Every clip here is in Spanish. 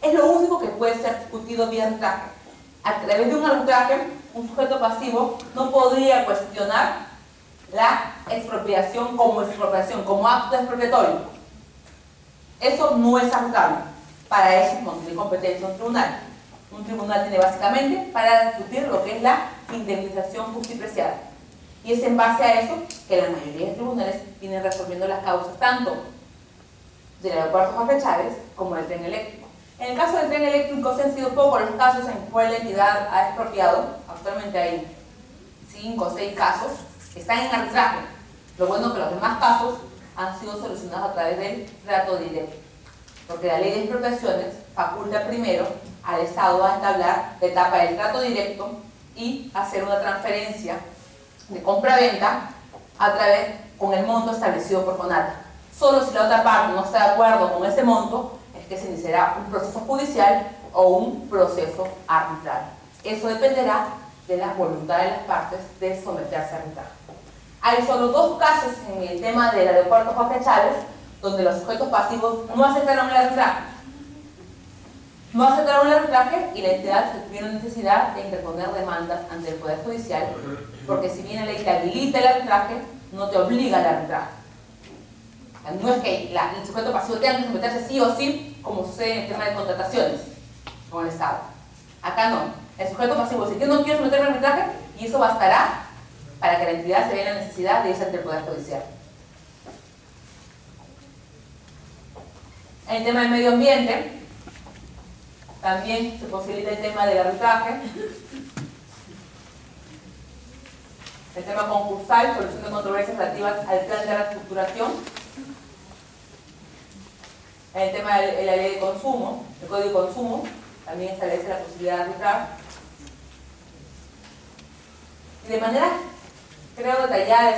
Es lo único que puede ser discutido vía arbitraje. A través de un arbitraje, un sujeto pasivo no podría cuestionar la expropiación, como acto expropiatorio. Eso no es arbitrable. Para eso no tiene competencia un tribunal. Un tribunal tiene básicamente para discutir lo que es la indemnización justipreciada. Y es en base a eso que la mayoría de tribunales vienen resolviendo las causas tanto del aeropuerto Jorge Chávez como del tren eléctrico. En el caso del tren eléctrico se han sido pocos los casos en que la entidad ha expropiado. Actualmente hay 5 o 6 casos que están en arbitraje. Lo bueno es que los demás casos han sido solucionados a través del trato directo, porque la ley de expropiaciones faculta primero al Estado a entablar la etapa del trato directo y hacer una transferencia de compra-venta a través con el monto establecido por CONATA. Solo si la otra parte no está de acuerdo con ese monto es que se iniciará un proceso judicial o un proceso arbitral. Eso dependerá de la voluntad de las partes de someterse a arbitraje. Hay solo 2 casos en el tema del aeropuerto Jorge Chávez donde los sujetos pasivos no aceptaron el arbitraje. No aceptaron el arbitraje y la entidad tuvieron necesidad de interponer demandas ante el Poder Judicial, porque si bien la ley te habilita el arbitraje, no te obliga al arbitraje. No es que el sujeto pasivo tenga que someterse sí o sí, como sucede en el tema de contrataciones con el Estado. Acá no. El sujeto pasivo dice que no quiere someterme al arbitraje y eso bastará para que la entidad se vea la necesidad de irse ante el Poder Judicial. En el tema del medio ambiente, también se posibilita el tema del arbitraje. El tema concursal, solución de controversias relativas al plan de reestructuración. En el tema de la ley de consumo, el código de consumo, también establece la posibilidad de arbitrar. Y de manera, creo, detallada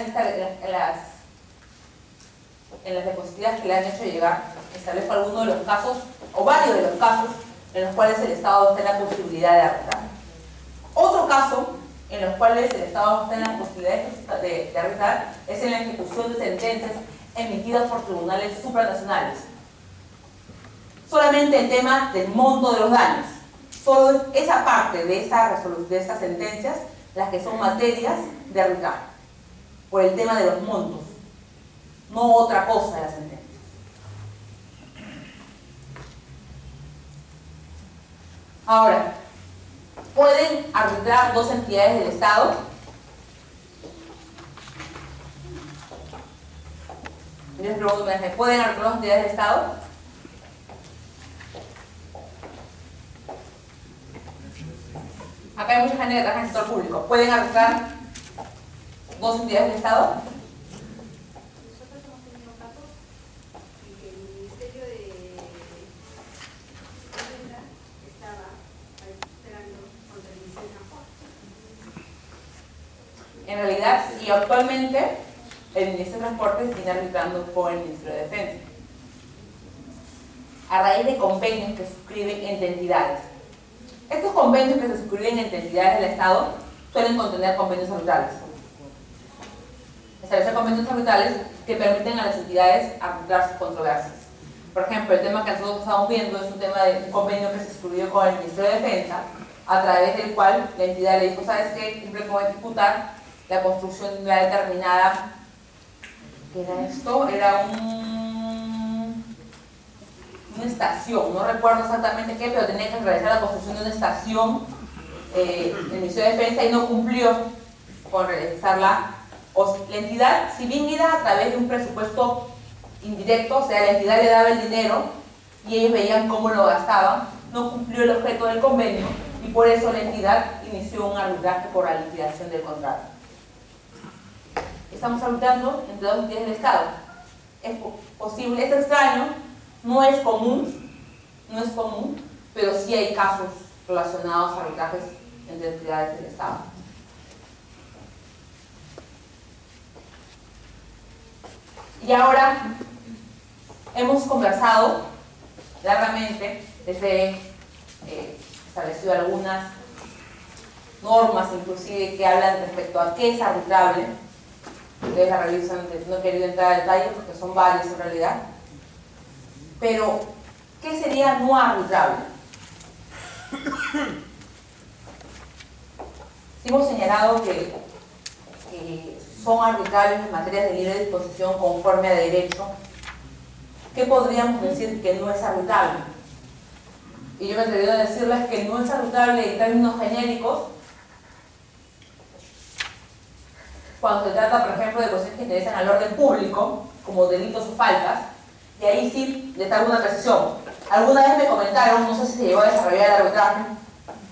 en las diapositivas que le han hecho llegar, establezco algunos de los casos, o varios de los casos, en los cuales el Estado está en la posibilidad de arbitrar. Otro caso en los cuales el Estado está en la posibilidad de arbitrar es en la ejecución de sentencias emitidas por tribunales supranacionales. Solamente el tema del monto de los daños. Solo es esa parte de estas sentencias las que son materias de arbitraje, por el tema de los montos, no otra cosa de la sentencia. Ahora, ¿pueden arbitrar 2 entidades del Estado? Yo les pregunto, ¿pueden arbitrar 2 entidades del Estado? Acá hay mucha gente que trabaja en el sector público. ¿Pueden arbitrar 2 entidades del Estado? Nosotros hemos tenido casos en que el Ministerio de Hacienda estaba esperando contra el Ministerio de Transporte. En realidad, y actualmente el Ministerio de Transporte viene arbitrando con el Ministerio de Defensa, a raíz de convenios que suscriben entre entidades. Estos convenios que se suscriben entre entidades del Estado suelen contener convenios arbitrales. Establecer convenios arbitrales que permiten a las entidades arbitrar sus controversias. Por ejemplo, el tema que nosotros estamos viendo es un tema de un convenio que se suscribió con el Ministerio de Defensa, a través del cual la entidad le dijo, ¿sabes qué? Cumple con ejecutar la construcción de una determinada... ¿Qué era esto? Era una estación, no recuerdo exactamente qué, pero tenía que realizar la construcción de una estación el Ministerio de Defensa y no cumplió con realizarla. La entidad, si bien era a través de un presupuesto indirecto, o sea, la entidad le daba el dinero y ellos veían cómo lo gastaban, no cumplió el objeto del convenio y por eso la entidad inició un arbitraje por la liquidación del contrato. Estamos arbitrando entre 2 entidades del Estado. Es posible, es extraño, no es común, pero sí hay casos relacionados a arbitrajes entre entidades del Estado. Y ahora hemos conversado largamente desde establecido algunas normas inclusive que hablan respecto a qué es arbitrable. Ustedes la revisan, no he querido entrar a detalles porque son varios en realidad. Pero, ¿qué sería no arbitrable? Hemos señalado que son arbitrarios en materia de libre disposición conforme a derecho. ¿Qué podríamos decir que no es arbitrable? Y yo me atreví a decirles que no es arbitrable en términos genéricos cuando se trata, por ejemplo, de cuestiones que interesan al orden público, como delitos o faltas, y ahí sí les hago una precisión. Alguna vez me comentaron, no sé si se llegó a desarrollar el arbitraje,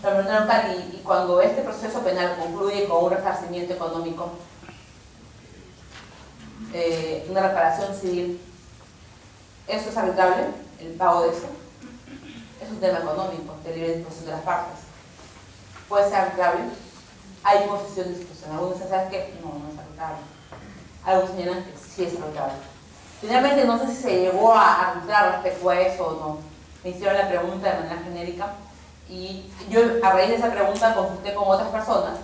me preguntaron, Katy, y cuando este proceso penal concluye con un resarcimiento económico, una reparación civil, ¿eso es arbitrable? ¿El pago de eso? Es un tema económico, de libre disposición de las partes. ¿Puede ser arbitrable? Hay posición de disposición. Algunos dicen, ¿sabes qué? No, no es arbitrable. Algunos señalan que sí es arbitrable. Finalmente, no sé si se llegó a arbitrar respecto a eso o no. Me hicieron la pregunta de manera genérica y yo, a raíz de esa pregunta, consulté con otras personas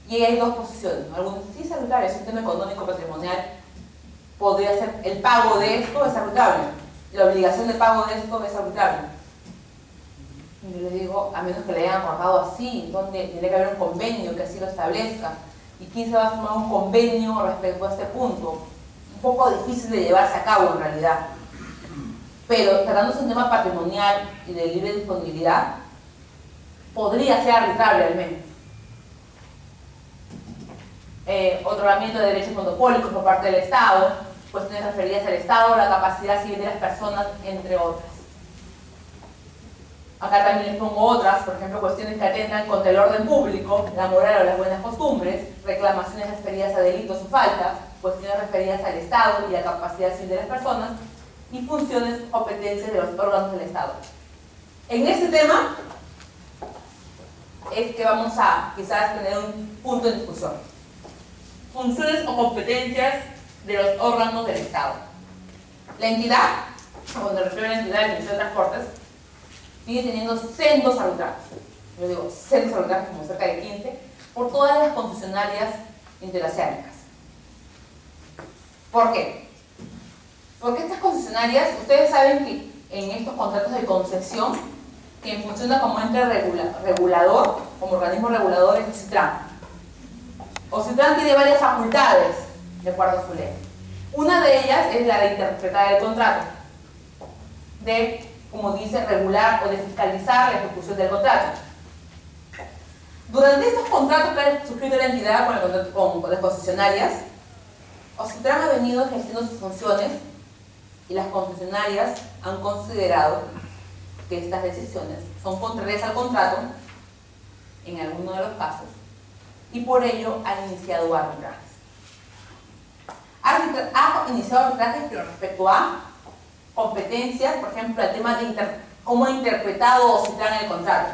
y hay dos posiciones. Algunos dicen, sí es arbitrable, es un tema económico, patrimonial. Podría ser, el pago de esto es arbitrable. La obligación de pago de esto es arbitrable. Y yo les digo, a menos que le hayan acordado así, donde tiene que haber un convenio que así lo establezca. ¿Y quién se va a firmar un convenio respecto a este punto? Un poco difícil de llevarse a cabo en realidad. Pero tratándose de un tema patrimonial y de libre disponibilidad, podría ser arbitrable al menos. Otorgamiento de derechos monopólicos por parte del Estado, cuestiones referidas al Estado, la capacidad civil de las personas, entre otras. Acá también les pongo otras, por ejemplo, cuestiones que atentan contra el orden público, la moral o las buenas costumbres, reclamaciones referidas a delitos o faltas, cuestiones referidas al Estado y a la capacidad civil de las personas, y funciones o competencias de los órganos del Estado. En este tema es que vamos a quizás tener un punto de discusión. Funciones o competencias de los órganos del Estado. La entidad, cuando me refiero a la entidad del Ministerio de Transportes, sigue teniendo sendos arbitrajes. Yo digo sendos arbitrajes, como cerca de 15, por todas las concesionarias interoceánicas. ¿Por qué? Porque estas concesionarias, ustedes saben que en estos contratos de concesión, quien funciona como ente regulador, como organismo regulador, es OCITRAN. OCITRAN tiene varias facultades, de acuerdo a su ley. Una de ellas es la de interpretar el contrato, de, como dice, regular o de fiscalizar la ejecución del contrato. Durante estos contratos que ha suscrito la entidad con las concesionarias, OCITRAN ha venido ejerciendo sus funciones y las concesionarias han considerado que estas decisiones son contrarias al contrato en alguno de los casos y por ello han iniciado arbitrajes. Ha iniciado arbitrajes pero respecto a competencias, por ejemplo, el tema de cómo ha interpretado OCITRAN el contrato,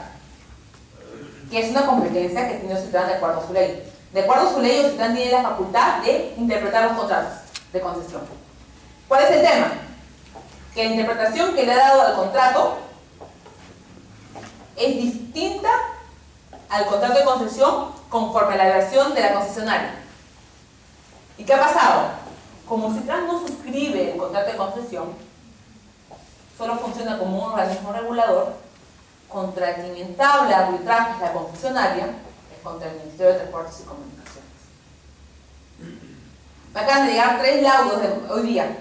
que es una competencia que tiene OCITRAN de acuerdo a su ley. De acuerdo a su ley, OCITRAN tiene la facultad de interpretar los contratos de concesión. ¿Cuál es el tema? Que la interpretación que le ha dado al contrato es distinta al contrato de concesión conforme a la versión de la concesionaria. ¿Y qué ha pasado? Como OCITRAN no suscribe el contrato de concesión, solo funciona como un organismo regulador, contra quien entabla arbitrajes la concesionaria es contra el Ministerio de Transportes y Comunicaciones. Me acaban de llegar 3 laudos hoy día,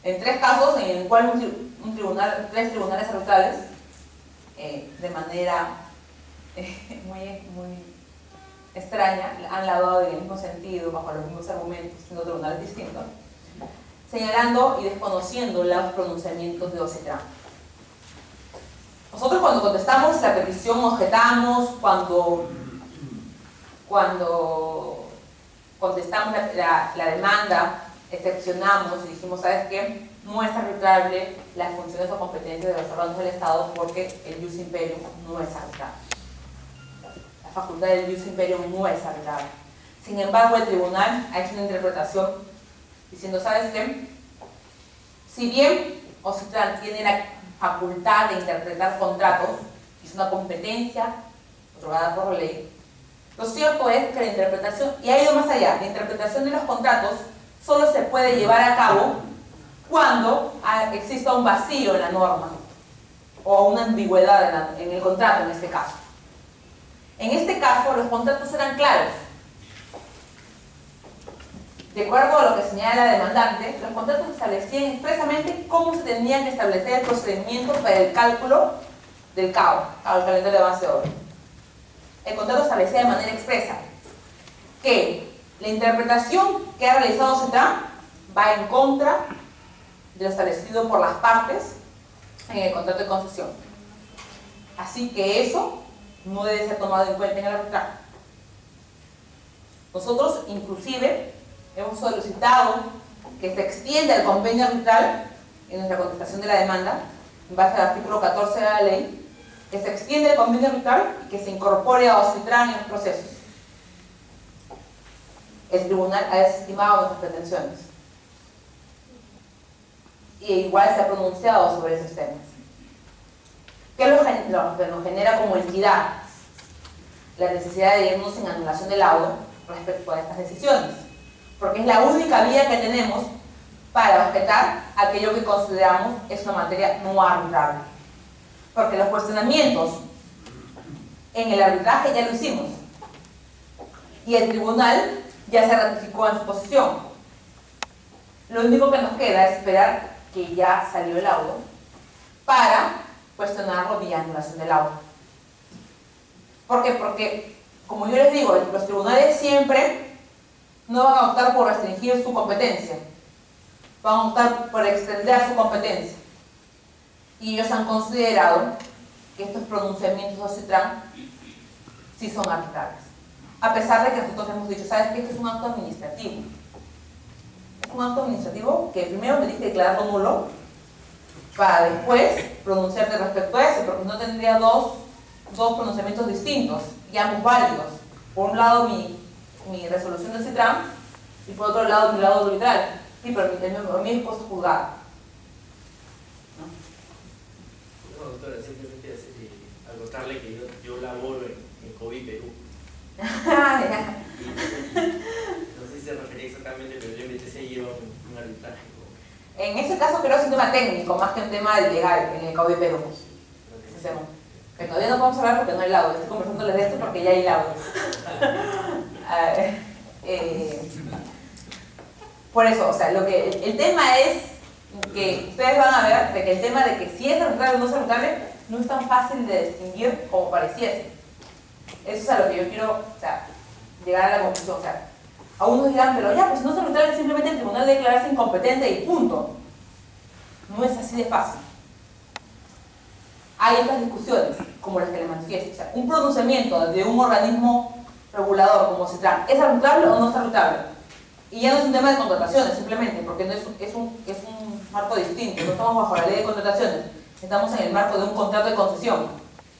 en 3 casos en el cual 3 tribunales arbitrales, de manera muy extraña, han laudado en el mismo sentido, bajo los mismos argumentos, siendo tribunales distintos, señalando y desconociendo los pronunciamientos de OCITRAN. Nosotros cuando contestamos la petición, objetamos, cuando contestamos la demanda, excepcionamos y dijimos, ¿sabes qué? No es arbitrable las funciones o competencias de los órganos del Estado porque el ius imperium no es arbitrable. La facultad del ius imperium no es arbitrable. Sin embargo, el tribunal ha hecho una interpretación diciendo, ¿sabes qué? Si bien OCITRAN tiene la facultad de interpretar contratos, es una competencia otorgada por ley, lo cierto es que la interpretación, y ha ido más allá, la interpretación de los contratos solo se puede llevar a cabo cuando exista un vacío en la norma. o a una ambigüedad en el contrato en este caso. En este caso, los contratos eran claros. De acuerdo a lo que señala la demandante, los contratos establecían expresamente cómo se tenía que establecer el procedimiento para el cálculo del CAO, el calendario de avance de obra. El contrato establecía de manera expresa que la interpretación que ha realizado CETRAN va en contra de lo establecido por las partes en el contrato de concesión. Así que eso no debe ser tomado en cuenta en el arbitraje. Nosotros, inclusive, hemos solicitado que se extienda el convenio arbitral en nuestra contestación de la demanda, en base al artículo 14 de la ley, que se extienda el convenio arbitral y que se incorpore a OCITRAN en los procesos. El tribunal ha desestimado nuestras pretensiones y igual se ha pronunciado sobre esos temas. ¿Qué lo que nos genera como entidad? La necesidad de irnos en anulación del laudo respecto a estas decisiones, porque es la única vía que tenemos para objetar aquello que consideramos es una materia no arbitrable, porque los cuestionamientos en el arbitraje ya lo hicimos y el tribunal ya se ratificó en su posición. Lo único que nos queda es esperar que ya salió el laudo para cuestionarlo vía anulación del laudo. ¿Por qué? Porque, como yo les digo, los tribunales siempre no van a optar por restringir su competencia, van a optar por extender su competencia. Y ellos han considerado que estos pronunciamientos de OCITRAN sí son arbitrables. A pesar de que nosotros hemos dicho, ¿sabes qué? Esto es un acto administrativo. Es un acto administrativo que primero me dice declararlo nulo para después pronunciarte respecto a eso, porque no tendría dos pronunciamientos distintos y ambos válidos. Por un lado mi resolución de CITRAN y por otro lado mi laudo arbitral. Sí, pero mi es juzgado. No, doctora, simplemente acotarle que yo laboro en COVID Perú. No sé si se refería exactamente, pero yo empecé a llevar un arbitraje. En ese caso creo que es un tema técnico, más que un tema legal en el COVID Perú. Que todavía no podemos hablar porque no hay laudo. Estoy conversándoles de esto porque ya hay laudo. Por eso, o sea, el tema es que ustedes van a ver de que el tema de que si es arbitrable o no es arbitrable no es tan fácil de distinguir como pareciese. Eso es a lo que yo quiero, o sea, llegar a la conclusión. O sea, algunos dirán, pero ya, pues si no es arbitrable, simplemente el tribunal debe declararse incompetente y punto. No es así de fácil. Hay otras discusiones, como las que le manifiesto. O sea, un pronunciamiento de un organismo regulador como CITRAN, ¿es arbitrable o no es arbitrable? Y ya no es un tema de contrataciones, simplemente, porque no es un marco distinto. No estamos bajo la ley de contrataciones, estamos en el marco de un contrato de concesión,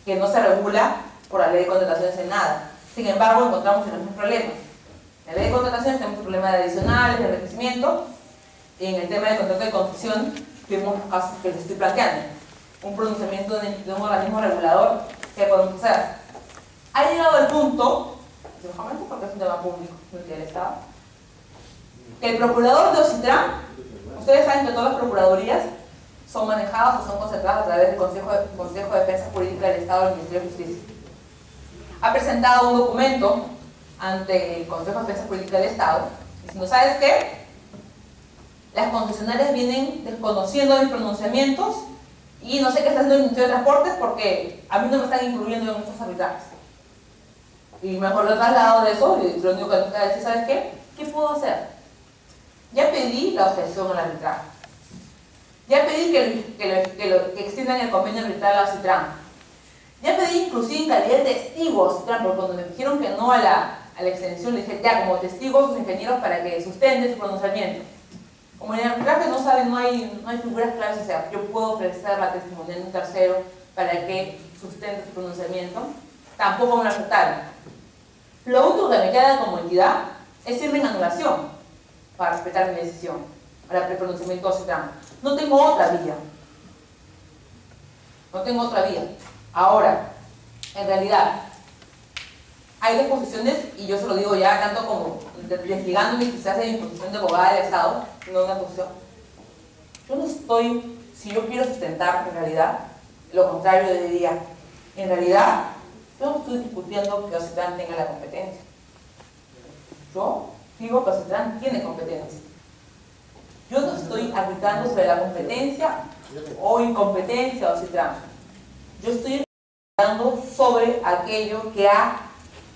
que no se regula por la ley de contrataciones en nada. Sin embargo, encontramos los mismos problemas. En la ley de contrataciones tenemos un problema de adicionales, de enriquecimiento, y en el tema de contrato de concesión vemos los casos que les estoy planteando. Un pronunciamiento de un organismo regulador que podemos hacer. Ha llegado el punto, lógicamente porque es un tema público, no es del Estado, que el procurador de OCITRAN, ustedes saben que todas las procuradurías son manejadas o son concentradas a través del Consejo de Defensa Jurídica del Estado del Ministerio de Justicia. Ha presentado un documento ante el Consejo de Defensa Jurídica del Estado diciendo, ¿sabes qué? Las concesionarias vienen desconociendo mis pronunciamientos y no sé qué está haciendo el Ministerio de Transportes porque a mí no me están incluyendo en estos arbitrajes. Y mejor lo he trasladado de eso y lo único que nos queda decir, ¿sabes qué? ¿Qué puedo hacer? Ya pedí la objeción al arbitraje. Ya pedí que extiendan el convenio arbitral a CITRAN. Ya pedí inclusive en calidad de testigos, porque cuando me dijeron que no a la extensión, le dije, ya, como testigos sus ingenieros para que sustenten su pronunciamiento. Como en el arbitraje no saben, no hay figuras claras, o sea, yo puedo ofrecer la testimonial de un tercero para que sustente su pronunciamiento, tampoco me lo aceptaron. Lo único que me queda como entidad es irme en anulación para respetar mi decisión, para el pronunciamiento de CITRAN. No tengo otra vía. No tengo otra vía. Ahora, en realidad, hay dos posiciones, y yo se lo digo ya tanto como desligándome quizás de mi posición de abogada del Estado, no de una posición. Yo no estoy, si yo quiero sustentar en realidad lo contrario, yo diría, en realidad, yo no estoy discutiendo que Ocitran tenga la competencia. Yo digo que Ocitran tiene competencia. Yo no estoy arbitrando sobre la competencia o incompetencia de Ocitran. Yo estoy arbitrando sobre aquello que ha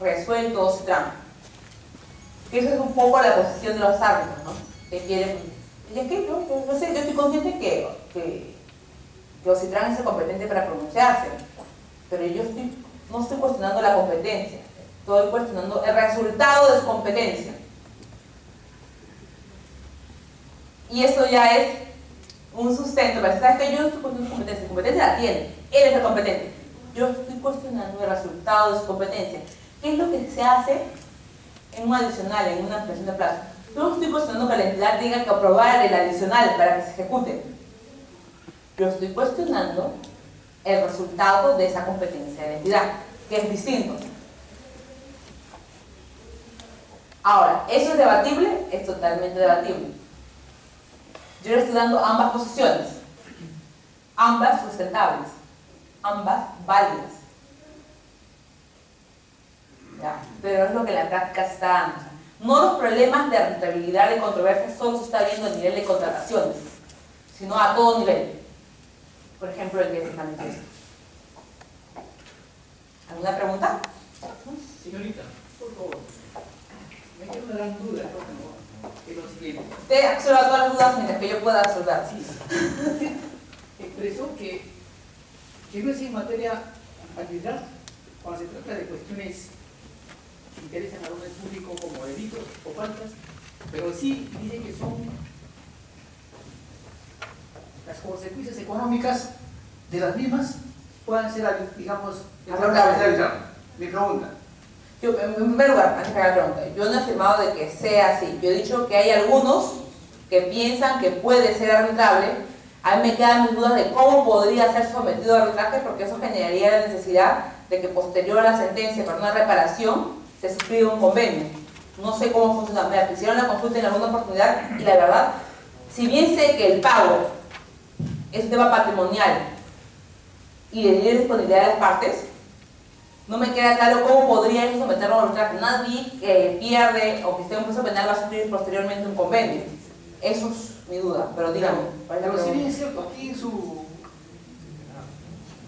resuelto Ocitran. Que esa es un poco la posición de los árbitros, ¿no? Que quieren... Y es que yo estoy consciente que Ocitran es el competente para pronunciarse, pero yo no estoy cuestionando la competencia, estoy cuestionando el resultado de su competencia. Y eso ya es un sustento para decir, ¿sabes qué? Yo no estoy cuestionando su competencia la tiene, él es el competente. Yo estoy cuestionando el resultado de su competencia. ¿Qué es lo que se hace en un adicional, en una ampliación de plazo? Yo no estoy cuestionando que la entidad tenga que aprobar el adicional para que se ejecute. Yo estoy cuestionando el resultado de esa competencia de la entidad, que es distinto. Ahora, ¿eso es debatible? Es totalmente debatible. Yo le estoy dando ambas posiciones, ambas sustentables, ambas válidas. ¿Ya? Pero es lo que la práctica se está dando. No los problemas de arbitrabilidad de controversia solo se está viendo a nivel de contrataciones, sino a todo nivel. Por ejemplo, el que se manifiesta. ¿Alguna pregunta? Señorita, por favor, me queda una gran duda, ¿no? Que lo siguiente. Usted absorba todas las dudas mientras que yo pueda absorber. Sí. Expresó que no es en materia arbitral cuando se trata de cuestiones que interesan al orden público como delitos o faltas, pero sí dice que son las consecuencias económicas de las mismas puedan ser, digamos, arbitral. Mi pregunta. Yo, en primer lugar, antes que haga la pregunta, yo no he afirmado de que sea así. Yo he dicho que hay algunos que piensan que puede ser arbitrable. A mí me quedan mis dudas de cómo podría ser sometido a arbitraje, porque eso generaría la necesidad de que posterior a la sentencia para una reparación se suscriba un convenio. No sé cómo funciona. Me hicieron la consulta en alguna oportunidad y la verdad, si bien sé que el pago es un tema patrimonial y de libre disponibilidad de las partes, no me queda claro cómo podría eso someterlo a arbitraje. Nadie que pierde o que esté en un proceso penal va a sufrir posteriormente un convenio. Eso es mi duda, pero dígame. Pero si bien es cierto, aquí en su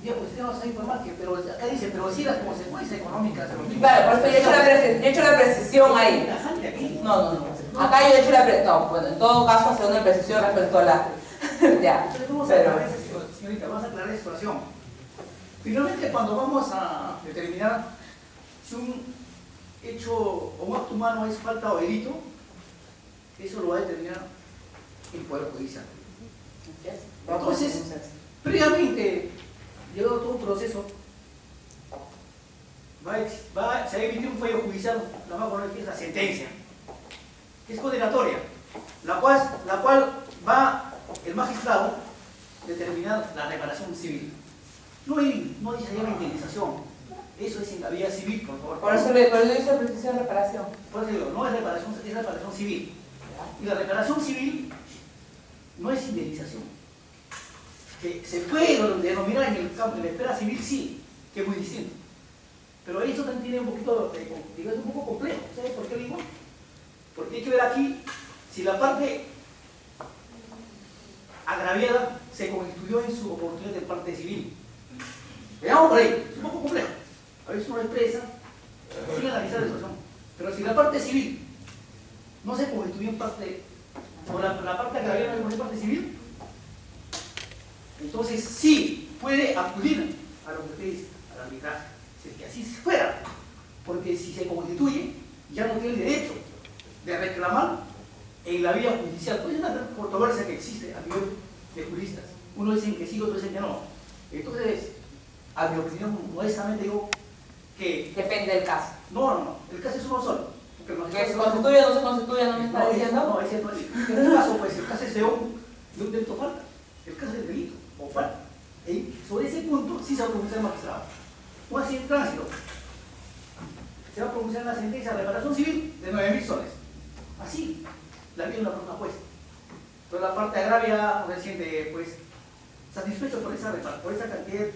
diapositiva vamos a informar que, pero acá dice, pero sí las consecuencias económicas de los claro, por eso yo he hecho la precisión ahí. No. Acá yo he hecho la precisión. No, bueno, en todo caso hacer una precisión respecto a la... ya. Señorita, vamos a aclarar la situación. Finalmente, cuando vamos a determinar si un hecho o un acto humano es falta o delito, eso lo va a determinar el Poder Judicial. Entonces, previamente, llevado todo un proceso, se va a emitir un fallo judicial, la más conocida que es la sentencia, que es condenatoria, la cual va el magistrado a determinar la reparación civil. No dice allá la indemnización, eso es en la vía civil, por favor. Por eso yo hice precisión de reparación. Por eso digo, no es reparación, es reparación civil. Y la reparación civil no es indemnización. Que se puede denominar en el campo de la esfera civil, sí, que es muy distinto. Pero eso también tiene un poquito, es un poco complejo. ¿Sabes por qué digo? Porque hay que ver aquí si la parte agraviada se constituyó en su oportunidad de parte civil. Veamos por ahí, es un poco complejo. A veces uno lo expresa sin analizar la situación. Pero si la parte civil no se constituyó en parte, o la parte agraviada no es parte civil, entonces sí puede acudir a lo que usted dice, al arbitraje. Si es que así fuera. Porque si se constituye, ya no tiene el derecho de reclamar en la vía judicial. Pues es una controversia que existe a nivel de juristas. Uno dice que sí, otro dice que no. Entonces, a mi opinión, modestamente digo que... Depende del caso. No, el caso es uno solo. Que se constituye o no se constituye, no me está diciendo. No, es cierto. En este caso, pues, el caso es de un delito falta. El caso es de delito o falta. Sobre ese punto sí se va a pronunciar el magistrado. No así en tránsito. Se va a pronunciar la sentencia de reparación civil de 9.000 soles. Así, la vida de una persona jueza. Pero la parte agravia reciente, pues, satisfecho por esa cantidad